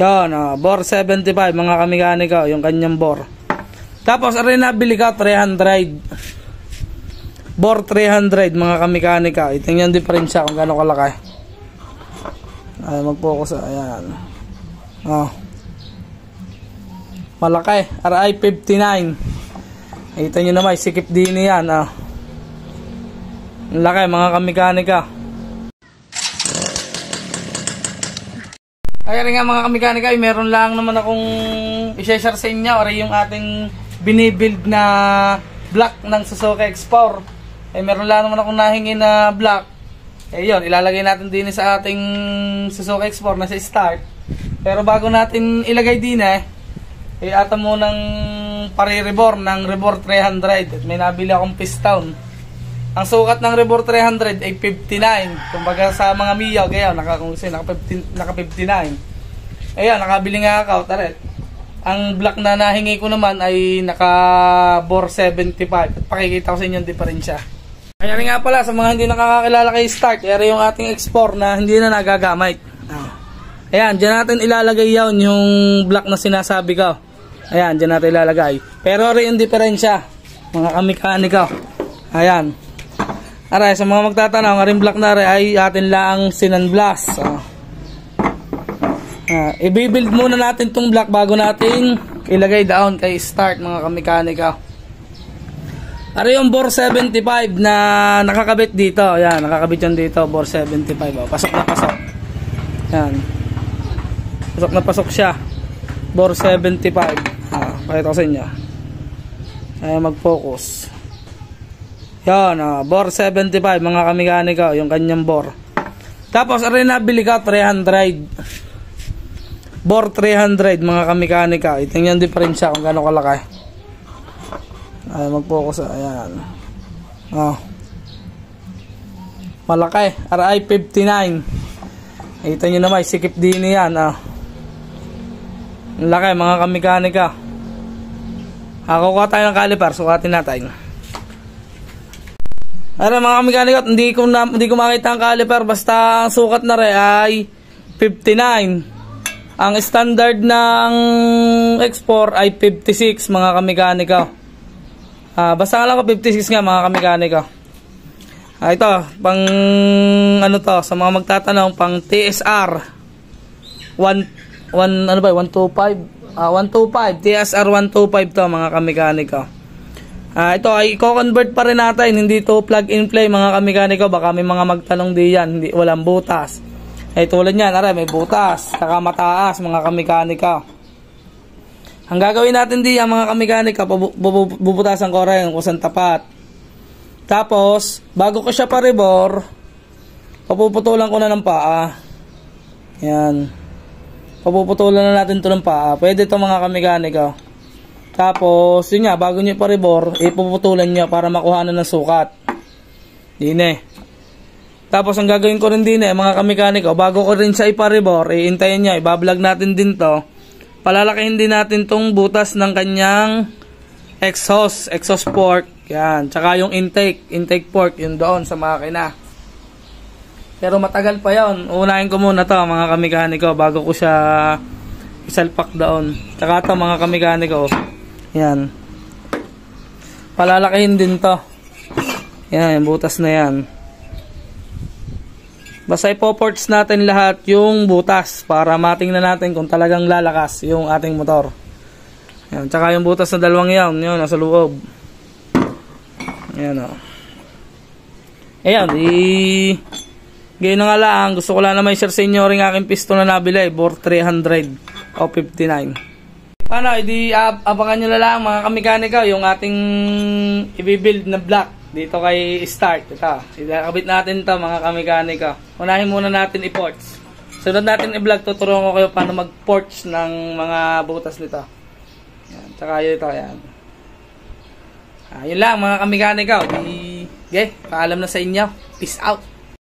Yan, bore 75 mga kamikaniko, yung kanyang bore. Tapos rin nabili ka 300. Bore 300 mga kamikaniko. Itingnan yung diferensya kung gaano kalaki. Ay, mag-focus. Ayan. Malaki. RI 59. Ito nyo naman, sikip din yan. Laki mga kamikanika. Kaya rin nga mga kamikanika, meron lang naman akong i-share sa inyo. Or yung ating binibuild na block ng Suzuki X4. Meron lang naman akong nahingi na block. Yun, ilalagay natin din sa ating Suzuki X4 na sa start. Pero bago natin ilagay din ata mo ng pare-rebore ng Rebore 300. At may nabili akong piston. Ang sukat ng Rebore 300 ay 59. Kumbaga sa mga Mio, kaya naka 59. Ayan, nakabili nga ako. Taret. Ang block na nahingi ko naman ay naka bore 75. At pakikita ko sa inyo yung diferensya. Kaya rin nga pala sa mga hindi nakakakilala kay Start, kaya yung ating X4 na hindi na nagagamit. Ayan, dyan natin ilalagay yung block na sinasabi ko. Ayan, dyan natin ilalagay. Pero rin yung diferensya, mga kamikaniko. Ayan. Aray, sa mga magtatanong, ang block na rin ay atin lang sinanblast. I-build muna natin tong block bago natin ilagay down kay Start mga kamikanika. Aray yung bore 75 na nakakabit dito. Ayan, nakakabit yan dito, bore 75. Pasok na pasok. Ayan. Pasok na pasok siya. Bore 75. Pakita ko sa inyo. Ayan, mag-focus. Yan, bore 75 mga kamikaniko, yung kanyang bore. Tapos rin nabili ka 300. Bore 300 mga kamikaniko. Itingnan yung diferensya kung gaano kalaki. Ay, mag-focus. Ayan. Malaki. RI 59. Ito nyo naman, sikip din yan. Laki mga kamikaniko. Kukuha tayo ng caliper. Sukatin natin. Ayan mga kamikaniko, hindi ko makita ang caliper. Basta ang sukat na rin ay 59. Ang standard ng X4 ay 56 mga kamikaniko. Basta alam ko 56 nga mga kamikaniko. Ito, pang ano to, sa mga magtatanong, pang TSR 125 TSR 125 to mga kamikaniko. Ito ay i-convert pa rin natin, hindi to plug and play mga kamikaniko. Baka may mga magtanong diyan, hindi, walang butas. Tulad niyan, aray, may butas, saka mataas mga kamikaniko. Ang gagawin natin diyan mga kamikanika, bubutasan ko rin kung saan tapat. Tapos, bago ko siya pa-rebore, papuputulan ko na ng paa. Yan. Papuputulan na natin ito ng paa. Pwede ito mga kamikanika. Tapos, yun nga, bago nyo pa-rebore, ipuputulan nyo para makuha na ng sukat. Dine. Tapos, ang gagawin ko rin din mga kamikanika, bago ko rin siya ipa-rebore, iintayin nyo, ibablog natin din to. Palalakihin din natin tong butas ng kanyang exhaust port. Yan. Tsaka yung intake port, yun doon sa makina. Pero matagal pa yon. Unahin ko muna to mga kamikaniko bago ko siya isalpak doon. Tsaka to mga kamikaniko. Yan. Palalakihin din to. Yan, yung butas na yan. Basta ipo-ports natin lahat yung butas para matingnan natin kung talagang lalakas yung ating motor. Yan, tsaka yung butas na dalawang yun nasa loob. Ayan o. Ayan, ganyan na nga lang. Gusto ko lang na may share sa inyo rin aking piston na nabili, bore 300 o 59. Paano, abangan nyo na lang mga kamikanika yung ating i-build na block dito kay Start. Ito, ikakabit natin ito mga kamikanika. Unahin muna natin i-ports. Sunod natin i-vlog, tuturuan ko kayo paano mag-ports ng mga butas nito. Yan, tsaka yun ito, yan. Yun lang mga kamikanika. Okay, paalam na sa inyo. Peace out.